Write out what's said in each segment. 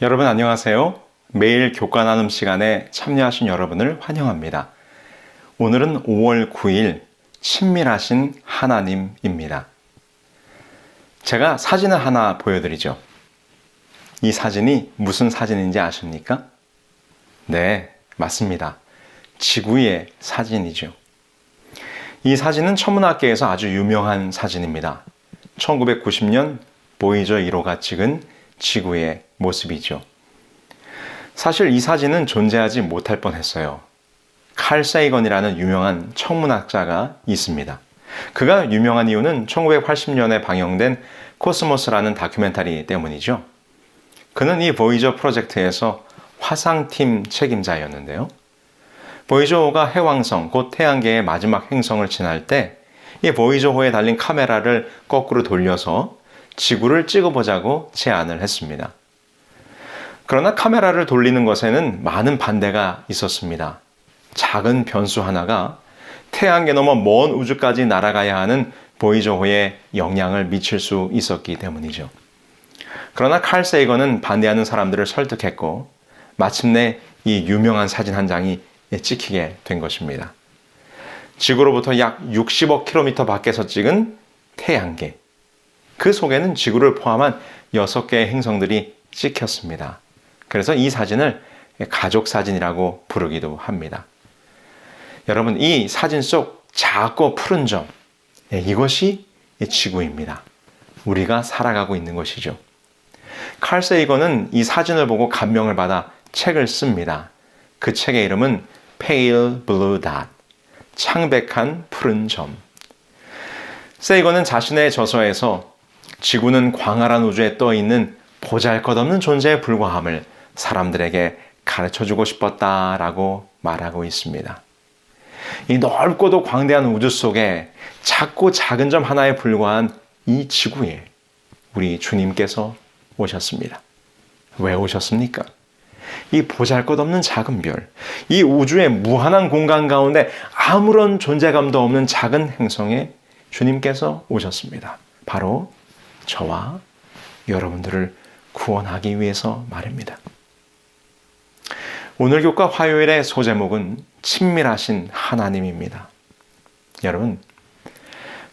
여러분 안녕하세요. 매일 교과 나눔 시간에 참여하신 여러분을 환영합니다. 오늘은 5월 9일 친밀하신 하나님입니다. 제가 사진을 하나 보여드리죠. 이 사진이 무슨 사진인지 아십니까? 네, 맞습니다. 지구의 사진이죠. 이 사진은 천문학계에서 아주 유명한 사진입니다. 1990년 보이저 1호가 찍은 지구의 모습이죠. 사실 이 사진은 존재하지 못할 뻔했어요. 칼 세이건이라는 유명한 천문학자가 있습니다. 그가 유명한 이유는 1980년에 방영된 코스모스라는 다큐멘터리 때문이죠. 그는 이 보이저 프로젝트에서 화상팀 책임자였는데요. 보이저호가 해왕성, 곧 태양계의 마지막 행성을 지날 때 이 보이저호에 달린 카메라를 거꾸로 돌려서 지구를 찍어보자고 제안을 했습니다. 그러나 카메라를 돌리는 것에는 많은 반대가 있었습니다. 작은 변수 하나가 태양계 넘어 먼 우주까지 날아가야 하는 보이저호에 영향을 미칠 수 있었기 때문이죠. 그러나 칼 세이건은 반대하는 사람들을 설득했고 마침내 이 유명한 사진 한 장이 찍히게 된 것입니다. 지구로부터 약 60억 킬로미터 밖에서 찍은 태양계. 그 속에는 지구를 포함한 6개의 행성들이 찍혔습니다. 그래서 이 사진을 가족 사진이라고 부르기도 합니다. 여러분, 이 사진 속 작고 푸른 점, 이것이 지구입니다. 우리가 살아가고 있는 것이죠. 칼 세이건은 이 사진을 보고 감명을 받아 책을 씁니다. 그 책의 이름은 Pale Blue Dot, 창백한 푸른 점. 세이건은 자신의 저서에서 지구는 광활한 우주에 떠있는 보잘것없는 존재에 불과함을 사람들에게 가르쳐주고 싶었다라고 말하고 있습니다. 이 넓고도 광대한 우주 속에 작고 작은 점 하나에 불과한 이 지구에 우리 주님께서 오셨습니다. 왜 오셨습니까? 이 보잘것없는 작은 별, 이 우주의 무한한 공간 가운데 아무런 존재감도 없는 작은 행성에 주님께서 오셨습니다. 바로 저와 여러분들을 구원하기 위해서 말입니다. 오늘 교과 화요일의 소제목은 친밀하신 하나님입니다. 여러분,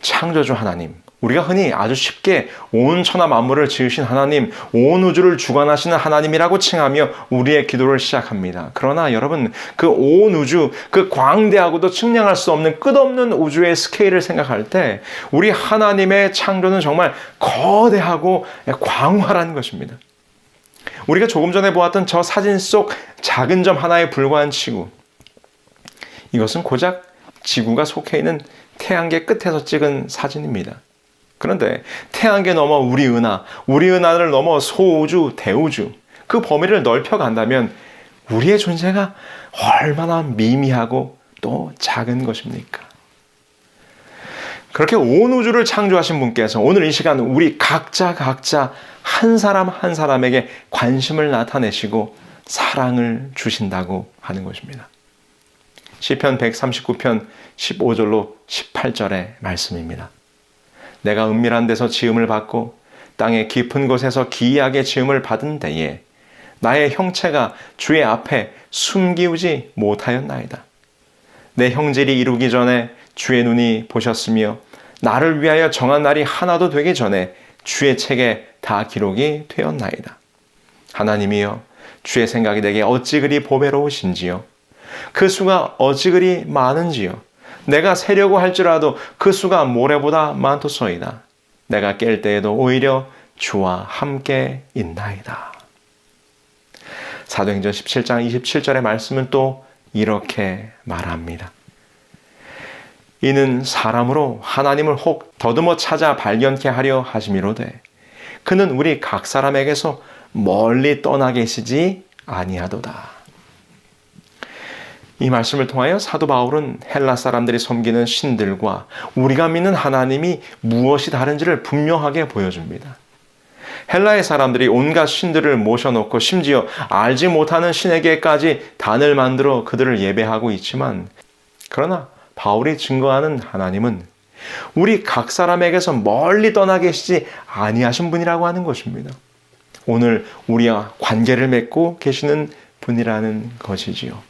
창조주 하나님, 우리가 흔히 아주 쉽게 온 천하 만물을 지으신 하나님, 온 우주를 주관하시는 하나님이라고 칭하며 우리의 기도를 시작합니다. 그러나 여러분, 그 온 우주, 그 광대하고도 측량할 수 없는 끝없는 우주의 스케일을 생각할 때 우리 하나님의 창조는 정말 거대하고 광활한 것입니다. 우리가 조금 전에 보았던 저 사진 속 작은 점 하나에 불과한 지구, 이것은 고작 지구가 속해 있는 태양계 끝에서 찍은 사진입니다. 그런데 태양계 넘어 우리 은하를 넘어 소우주, 대우주, 그 범위를 넓혀간다면 우리의 존재가 얼마나 미미하고 또 작은 것입니까? 그렇게 온 우주를 창조하신 분께서 오늘 이 시간 우리 각자 한 사람 한 사람에게 관심을 나타내시고 사랑을 주신다고 하는 것입니다. 시편 139편 15절로 18절의 말씀입니다. 내가 은밀한 데서 지음을 받고 땅의 깊은 곳에서 기이하게 지음을 받은 때에 나의 형체가 주의 앞에 숨기우지 못하였나이다. 내 형질이 이루기 전에 주의 눈이 보셨으며 나를 위하여 정한 날이 하나도 되기 전에 주의 책에 다 기록이 되었나이다. 하나님이여, 주의 생각이 내게 어찌 그리 보배로우신지요. 그 수가 어찌 그리 많은지요. 내가 세려고 할지라도 그 수가 모래보다 많도소이다. 내가 깰 때에도 오히려 주와 함께 있나이다. 사도행전 17장 27절의 말씀은 또 이렇게 말합니다. 이는 사람으로 하나님을 혹 더듬어 찾아 발견케 하려 하심이로되 그는 우리 각 사람에게서 멀리 떠나 계시지 아니하도다. 이 말씀을 통하여 사도 바울은 헬라 사람들이 섬기는 신들과 우리가 믿는 하나님이 무엇이 다른지를 분명하게 보여줍니다. 헬라의 사람들이 온갖 신들을 모셔놓고 심지어 알지 못하는 신에게까지 단을 만들어 그들을 예배하고 있지만, 그러나 바울이 증거하는 하나님은 우리 각 사람에게서 멀리 떠나 계시지 아니하신 분이라고 하는 것입니다. 오늘 우리와 관계를 맺고 계시는 분이라는 것이지요.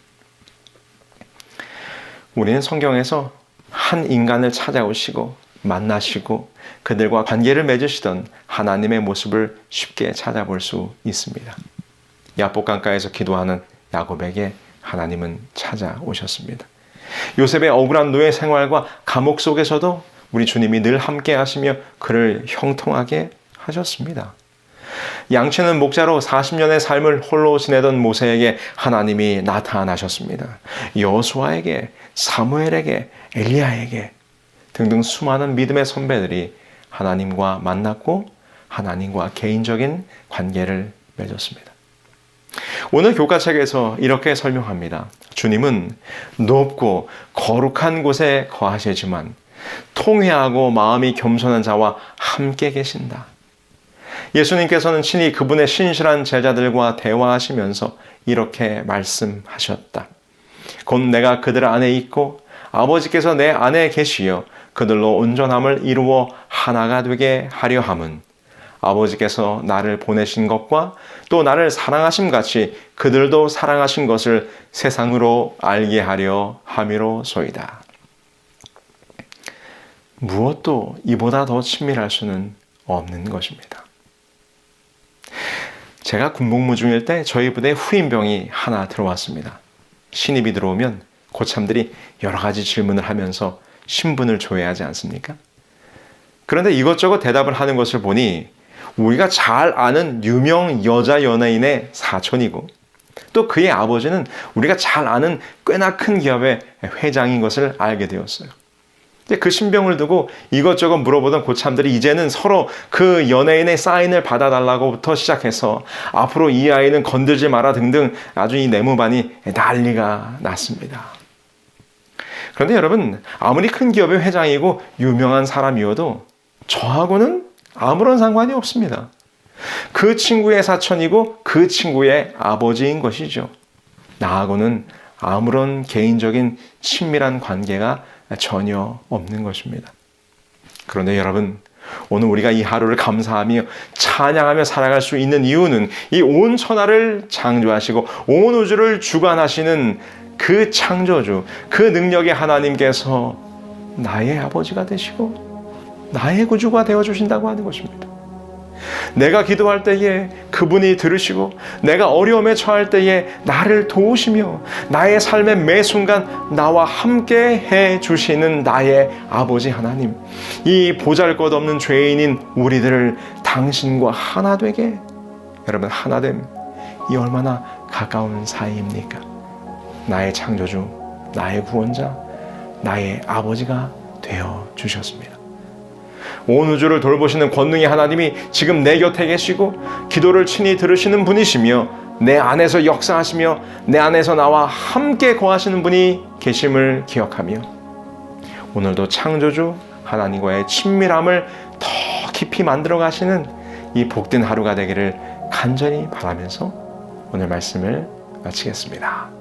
우리는 성경에서 한 인간을 찾아오시고 만나시고 그들과 관계를 맺으시던 하나님의 모습을 쉽게 찾아볼 수 있습니다. 야복강가에서 기도하는 야곱에게 하나님은 찾아오셨습니다. 요셉의 억울한 노예 생활과 감옥 속에서도 우리 주님이 늘 함께 하시며 그를 형통하게 하셨습니다. 양치는 목자로 40년의 삶을 홀로 지내던 모세에게 하나님이 나타나셨습니다. 여호수아에게, 사무엘에게, 엘리야에게 등등 수많은 믿음의 선배들이 하나님과 만났고 하나님과 개인적인 관계를 맺었습니다. 오늘 교과책에서 이렇게 설명합니다. 주님은 높고 거룩한 곳에 거하시지만 통회하고 마음이 겸손한 자와 함께 계신다. 예수님께서는 친히 그분의 신실한 제자들과 대화하시면서 이렇게 말씀하셨다. 곧 내가 그들 안에 있고 아버지께서 내 안에 계시어 그들로 온전함을 이루어 하나가 되게 하려 함은 아버지께서 나를 보내신 것과 또 나를 사랑하심 같이 그들도 사랑하신 것을 세상으로 알게 하려 함이로소이다. 무엇도 이보다 더 친밀할 수는 없는 것입니다. 제가 군복무 중일 때 저희 부대에 후임병이 하나 들어왔습니다. 신입이 들어오면 고참들이 여러 가지 질문을 하면서 신분을 조회하지 않습니까? 그런데 이것저것 대답을 하는 것을 보니 우리가 잘 아는 유명 여자 연예인의 사촌이고 또 그의 아버지는 우리가 잘 아는 꽤나 큰 기업의 회장인 것을 알게 되었어요. 그 신병을 두고 이것저것 물어보던 고참들이 이제는 서로 그 연예인의 사인을 받아달라고부터 시작해서 앞으로 이 아이는 건들지 마라 등등 아주 이 내무반이 난리가 났습니다. 그런데 여러분, 아무리 큰 기업의 회장이고 유명한 사람이어도 저하고는 아무런 상관이 없습니다. 그 친구의 사촌이고 그 친구의 아버지인 것이죠. 나하고는 아무런 개인적인 친밀한 관계가 전혀 없는 것입니다. 그런데 여러분, 오늘 우리가 이 하루를 감사하며 찬양하며 살아갈 수 있는 이유는 이 온 천하를 창조하시고 온 우주를 주관하시는 그 창조주, 그 능력의 하나님께서 나의 아버지가 되시고 나의 구주가 되어주신다고 하는 것입니다. 내가 기도할 때에 그분이 들으시고 내가 어려움에 처할 때에 나를 도우시며 나의 삶의 매 순간 나와 함께 해주시는 나의 아버지 하나님, 이 보잘것없는 죄인인 우리들을 당신과 하나 되게, 여러분, 하나됨, 이 얼마나 가까운 사이입니까? 나의 창조주, 나의 구원자, 나의 아버지가 되어 주셨습니다. 온 우주를 돌보시는 권능의 하나님이 지금 내 곁에 계시고 기도를 친히 들으시는 분이시며 내 안에서 역사하시며 내 안에서 나와 함께 거하시는 분이 계심을 기억하며 오늘도 창조주 하나님과의 친밀함을 더 깊이 만들어 가시는 이 복된 하루가 되기를 간절히 바라면서 오늘 말씀을 마치겠습니다.